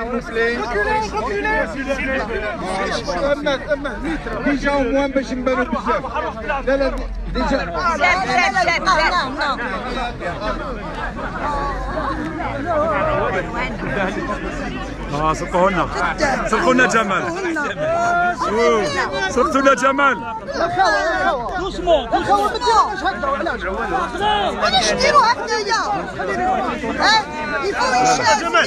vous plaît. Déjà au moins باش نبانو بزاف. لا لا déjà. سبقوا لنا سبقوا لنا جمال سبقوا لنا جمال مانيش نديرو هكذايا يفوا يشاف لا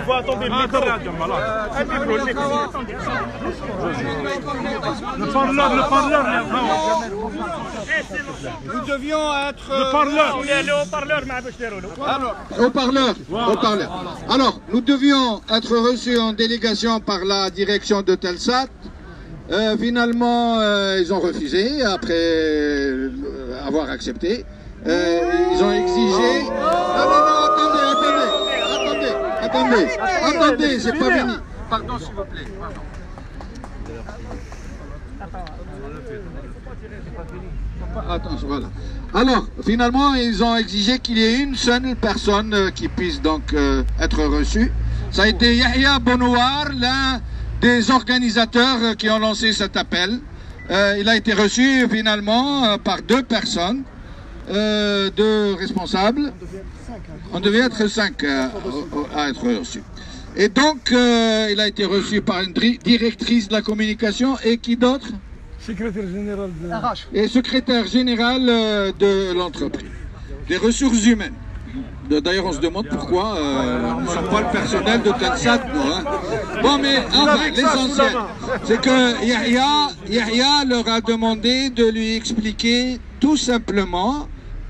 faut attendre le parleur Nous devions être... le parleur Haut-parleur. Alors, nous devions être reçus en délégation par la direction de Telsat. Finalement, ils ont refusé après avoir accepté. Ils ont exigé... Non, attendez, c'est pas fini. Pardon, s'il vous plaît. Attention, voilà. Alors, finalement, ils ont exigé qu'il y ait une seule personne qui puisse donc être reçue. Ça a été Yahya Bonouar, l'un des organisateurs qui ont lancé cet appel. Il a été reçu finalement par 2 personnes, 2 responsables. On devait être 5 à être reçus. Et donc, il a été reçu par une directrice de la communication et qui d'autre ? secrétaire général et secrétaire général de l'entreprise, des ressources humaines. D'ailleurs, on se demande pourquoi nous ne sommes pas le personnel de Telsat, nous. Hein. Bon, mais enfin, l'essentiel, c'est que Yahya leur a demandé de lui expliquer tout simplement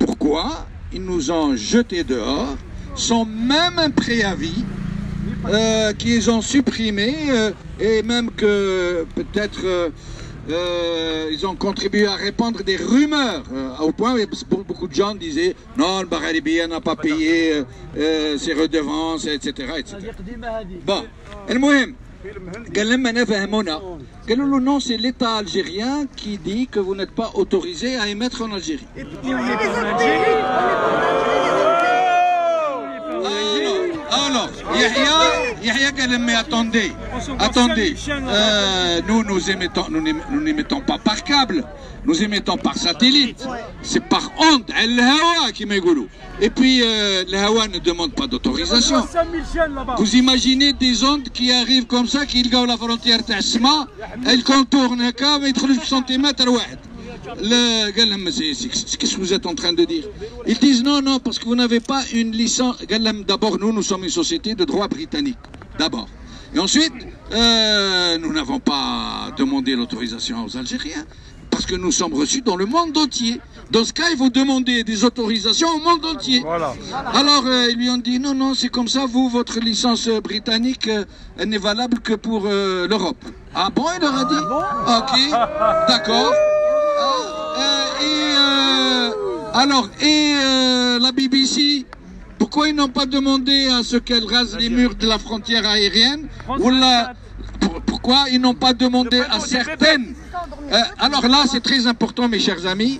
pourquoi ils nous ont jetés dehors, sans même un préavis, qu'ils ont supprimé, et même que peut-être... ils ont contribué à répandre des rumeurs au point où beaucoup de gens disaient non, le Bagharibia n'a pas payé ses redevances, etc. Bon, المهم قال لما نفهمونا قالوا له non, c'est l'État algérien qui dit que vous n'êtes pas autorisé à émettre en Algérie. Alors, Yahya قال mais attendez, nous n'émettons pas par câble, nous émettons par satellite, c'est par onde, al-hawa qui m'égoulou. Et puis le hawa ne demande pas d'autorisation. Vous imaginez des ondes qui arrivent comme ça, qui يلقاو la frontière تاع elles contournent هكا ما يدخلوش بسنتيمتر واحد. Qu'est-ce que vous êtes en train de dire? Ils disent non, parce que vous n'avez pas une licence. D'abord, nous sommes une société de droit britannique. D'abord. Et ensuite, nous n'avons pas demandé l'autorisation aux Algériens, parce que nous sommes reçus dans le monde entier. Dans ce cas, il faut demander des autorisations au monde entier. Voilà. Alors, ils lui ont dit non, c'est comme ça, vous, votre licence britannique, elle n'est valable que pour l'Europe. Ah bon, il leur a dit? Ok, d'accord. La BBC, pourquoi ils n'ont pas demandé à ce qu'elle rase les murs de la frontière aérienne? Pourquoi ils n'ont pas demandé à certaines... alors là, c'est très important, mes chers amis.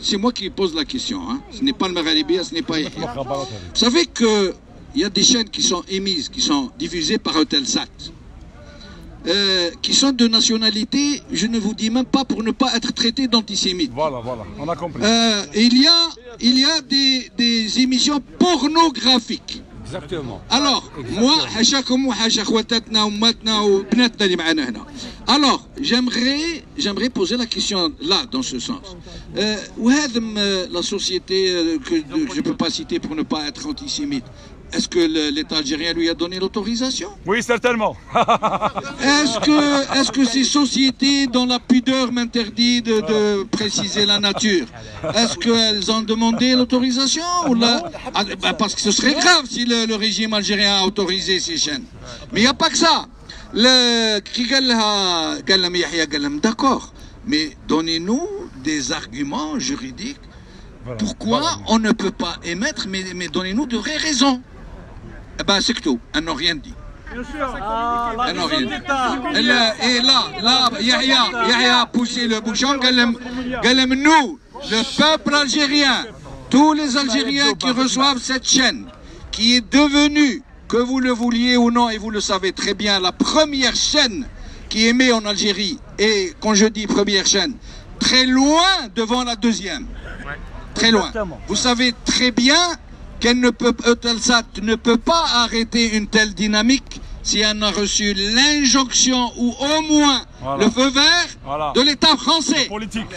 C'est moi qui pose la question. Hein. Ce n'est pas le Maghrébia, ce n'est pas... Vous savez qu'il y a des chaînes qui sont émises, qui sont diffusées par Eutelsat. Qui sont de nationalité, je ne vous dis même pas pour ne pas être traité d'antisémite. Voilà, on a compris. Il y a des émissions pornographiques. Exactement. Alors, moi, alors, j'aimerais poser la question là, dans ce sens. La société que je ne peux pas citer pour ne pas être antisémite, est-ce que l'État algérien lui a donné l'autorisation? Oui, certainement. Est-ce que ces sociétés dont la pudeur m'interdit de préciser la nature, est-ce qu'elles ont demandé l'autorisation ou là? Parce que ce serait grave si le régime algérien a autorisé ces chaînes. Mais il n'y a pas que ça. D'accord, mais donnez-nous des arguments juridiques. Pourquoi on ne peut pas émettre, mais donnez-nous de vraies raisons. Eh bien, c'est que tout, elles n'ont rien dit. Elles n'ont rien dit. Et là, Yahya a poussé le bouchon, nous, le peuple algérien, tous les Algériens qui reçoivent cette chaîne, qui est devenue, que vous le vouliez ou non, et vous le savez très bien, la première chaîne qui émet en Algérie, et quand je dis première chaîne, très loin devant la deuxième. Très loin. Vous savez très bien qu'elle ne peut, Eutelsat ne peut pas arrêter une telle dynamique si elle a reçu l'injonction ou au moins le feu vert de l'État français. Politique.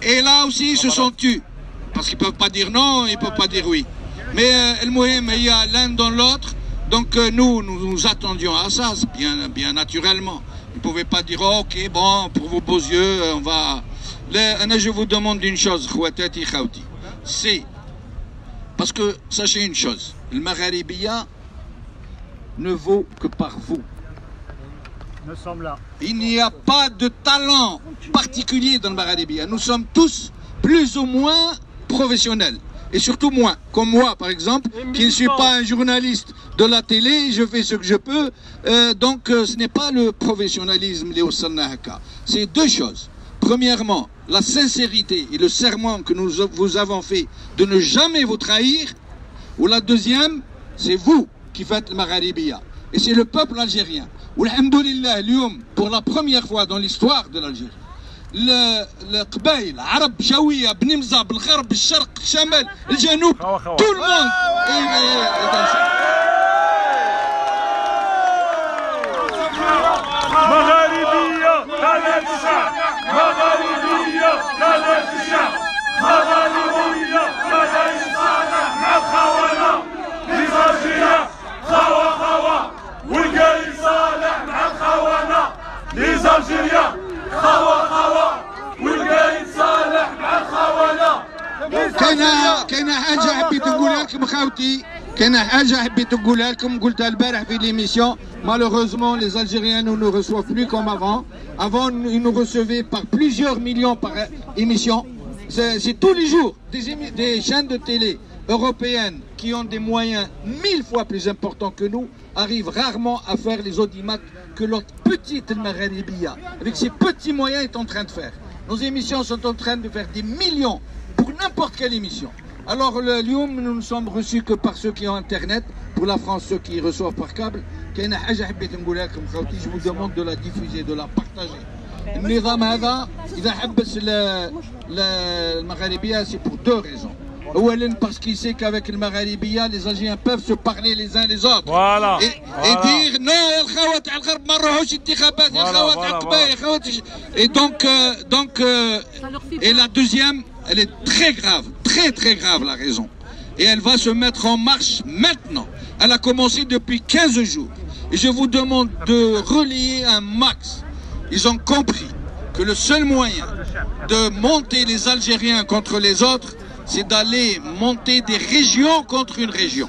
Et là aussi, ils se sont tus. Parce qu'ils ne peuvent pas dire non, ils ne peuvent pas dire oui. Mais il y a l'un dans l'autre. Donc nous attendions à ça, bien naturellement. Vous ne pouvez pas dire oh, ok, bon, pour vos beaux yeux, on va... Je vous demande une chose, khouatati khawti. C'est parce que sachez une chose, le Magharibiya ne vaut que par vous. Nous sommes là. Il n'y a pas de talent particulier dans le Magharibiya. Nous sommes tous plus ou moins professionnels. Et surtout moi, comme moi par exemple, qui ne suis pas un journaliste de la télé, je fais ce que je peux. Donc ce n'est pas le professionnalisme, c'est deux choses. Premièrement, la sincérité et le serment que nous vous avons fait de ne jamais vous trahir. Ou la deuxième, c'est vous qui faites le Magharibiya. Et c'est le peuple algérien. Alhamdoulilah, pour la première fois dans l'histoire de l'Algérie, القبائل العرب شويه بنمزه بالغرب الشرق الشمال الجنوب tout le monde مغاربيه قناه الشعب مغاربيه قناه الشعب مغاربيه قناه الشعب مع الخونه لزاجيه خوا والقايد صالح مع الخونه لزاجيه خوا والقايد صالح مع الخونه. كاين حاجه حبيت نقولها لكم خاوتي، كاين حاجه حبيت نقولها لكم قلتها البارح في l'émission. Malheureusement, les Algériens ne nous reçoivent plus comme avant. Avant, ils nous recevaient par plusieurs millions par émission. C'est tous les jours des chaînes de télé européennes qui ont des moyens 1000 fois plus importants que nous arrivent rarement à faire les audimat que notre petite Magharibiya, avec ses petits moyens, est en train de faire. Nos émissions sont en train de faire des millions pour n'importe quelle émission. Alors, nous ne sommes reçus que par ceux qui ont Internet. Pour la France, ceux qui reçoivent par câble. Je vous demande de la diffuser, de la partager. النظام هذا إذا حبس المغاربية c'est pour deux raisons. Parce qu'il sait qu'avec le Magharibiya, les Algériens peuvent se parler les uns les autres. Voilà. Et dire non, et donc, et la deuxième, elle est très grave, très grave la raison. Et elle va se mettre en marche maintenant. Elle a commencé depuis 15 jours. Et je vous demande de relayer un max. Ils ont compris que le seul moyen de monter les Algériens contre les autres, c'est d'aller monter des régions contre une région.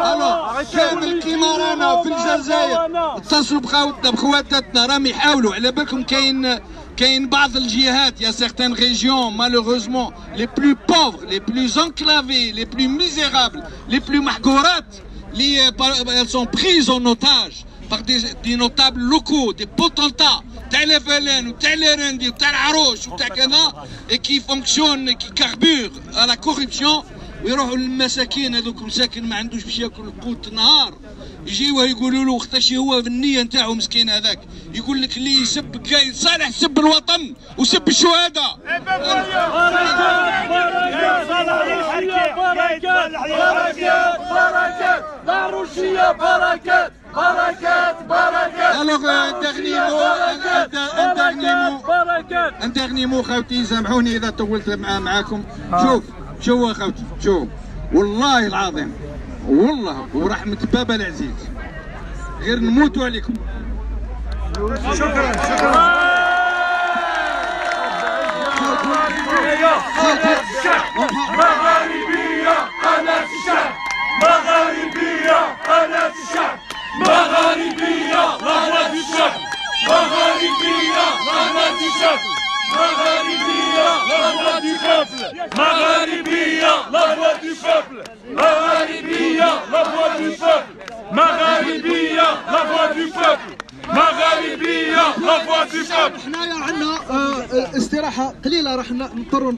Alors, كامل كيما رانا في الجزائر اتصلوا بخواتاتنا راهم يحاولوا على بالكم كاين بعض الجهات il y a certaines régions malheureusement les plus pauvres, les plus enclavées, les plus misérables, les plus mahgourat, elles sont prises en otage par des notables locaux, des potentats تاع الفلان وتاع الرندي وتاع العروش وتاع كذا et qui fonctionnent et qui carburent à la corruption. ويروحوا للمساكين هذوك مساكن ما عندوش باش ياكل قوت النهار يجيوه يقولوا له اختشي هو في النيه نتاعو مسكين هذاك يقول لك اللي يسب قايد صالح سب الوطن وسب الشهداء. Alors un dernier mot خوتي سامحوني اذا طولت معاكم. شوف خوتي شوف والله العظيم والله ورحمة بابا العزيز غير نموتوا عليكم. شكرا مغاربية قناة الشعب مغاربية قناة الشعب مغاربية قناة الشعب مغاربية قناة الشعب مغاربية la voix du peuple مغاربية la voix du peuple مغاربية la voix du peuple مغاربية la voix du peuple مغاربية لا فوا دو شاب. حنايا عندنا استراحة قليلة راح نضطروا